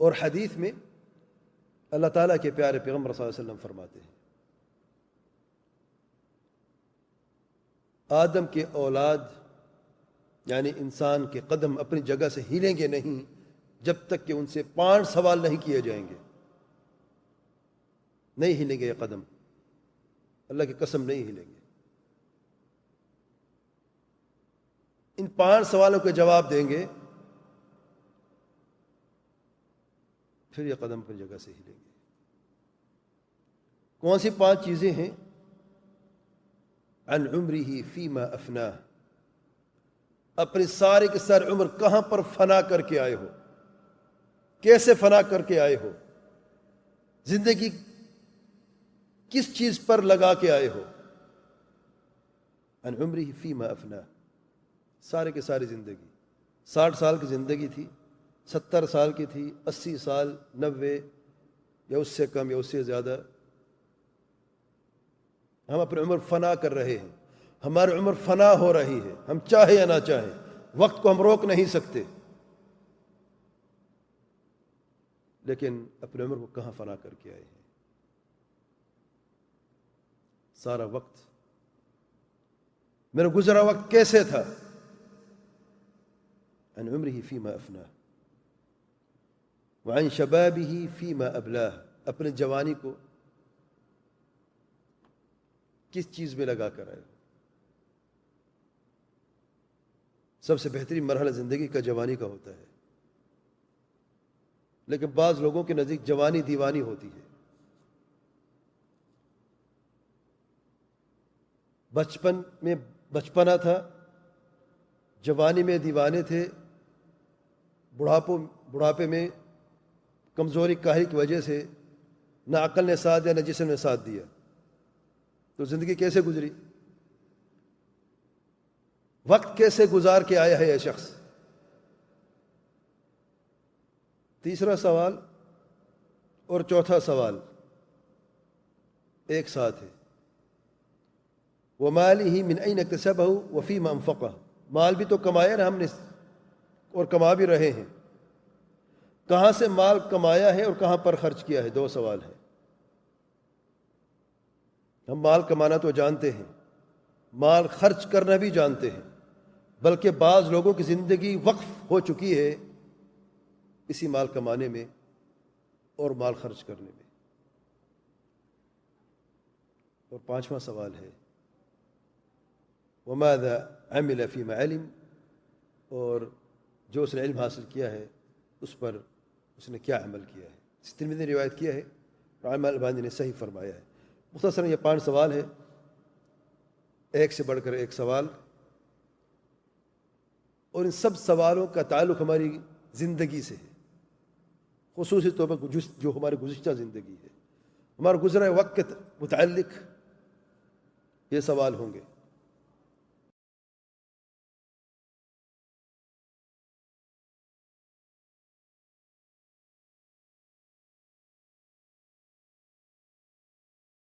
اور حدیث میں اللہ تعالیٰ کے پیارے پیغمبر صلی اللہ علیہ وسلم فرماتے ہیں آدم کے اولاد یعنی انسان کے قدم اپنی جگہ سے ہلیں گے نہیں جب تک کہ ان سے 5 سوال نہیں کیے جائیں گے. نہیں ہلیں گے یہ قدم، اللہ کی قسم نہیں ہلیں گے. ان 5 سوالوں کے جواب دیں گے پھر یہ قدم پر جگہ سے ہلیں گے. کون سی 5 چیزیں ہیں؟ عن عمرہ فیما افناہ، اپنی سارے کے سارے عمر کہاں پر فنا کر کے آئے ہو، کیسے فنا کر کے آئے ہو، زندگی کس چیز پر لگا کے آئے ہو. عن عمرہ فیما افناہ، سارے کے ساری زندگی 60 سال کی زندگی تھی، 70 سال کی تھی، 80 سال، 90 یا اس سے کم یا اس سے زیادہ. ہم اپنی عمر فنا کر رہے ہیں، ہماری عمر فنا ہو رہی ہے، ہم چاہے یا نہ چاہیں. وقت کو ہم روک نہیں سکتے، لیکن اپنی عمر کو کہاں فنا کر کے آئے ہیں. سارا وقت، میرا گزرا وقت کیسے تھا؟ عن عمرہ فیما افناہ وعن شبابہ فیما ابلاہ، اپنے جوانی کو کس چیز میں لگا کر آئے ہو. سب سے بہترین مرحلہ زندگی کا جوانی کا ہوتا ہے، لیکن بعض لوگوں کے نزدیک جوانی دیوانی ہوتی ہے. بچپن میں بچپنا تھا، جوانی میں دیوانے تھے، بڑھاپے میں کمزوری کاہلی کی وجہ سے نہ عقل نے ساتھ دیا نہ جسم نے ساتھ دیا. تو زندگی کیسے گزری؟ وقت کیسے گزار کے آیا ہے یہ شخص؟ تیسرا سوال اور چوتھا سوال ایک ساتھ ہے. وَمَالِهِ مِنْ أَيْنَ اكْتَسَبَهُ وَفِيمَ أَنْفَقَهُ، مال بھی تو کمایا نا ہم نے اور کما بھی رہے ہیں، کہاں سے مال کمایا ہے اور کہاں پر خرچ کیا ہے؟ 2 سوال ہے. ہم مال کمانا تو جانتے ہیں، مال خرچ کرنا بھی جانتے ہیں، بلکہ بعض لوگوں کی زندگی وقف ہو چکی ہے اسی مال کمانے میں اور مال خرچ کرنے میں. اور 5واں سوال ہے وَمَاذَا عَمِلَ فِيمَا عَلِمَ، اور جو اس نے علم حاصل کیا ہے اس پر اس نے کیا عمل کیا ہے. ترمذی نے روایت کیا ہے اور علامہ البانی نے صحیح فرمایا ہے. مختصراً یہ 5 سوال ہے، ایک سے بڑھ کر ایک سوال، اور ان سب سوالوں کا تعلق ہماری زندگی سے ہے، خصوصی طور پر جو ہماری گزشتہ زندگی ہے، ہمارا گزرا وقت کے متعلق یہ سوال ہوں گے.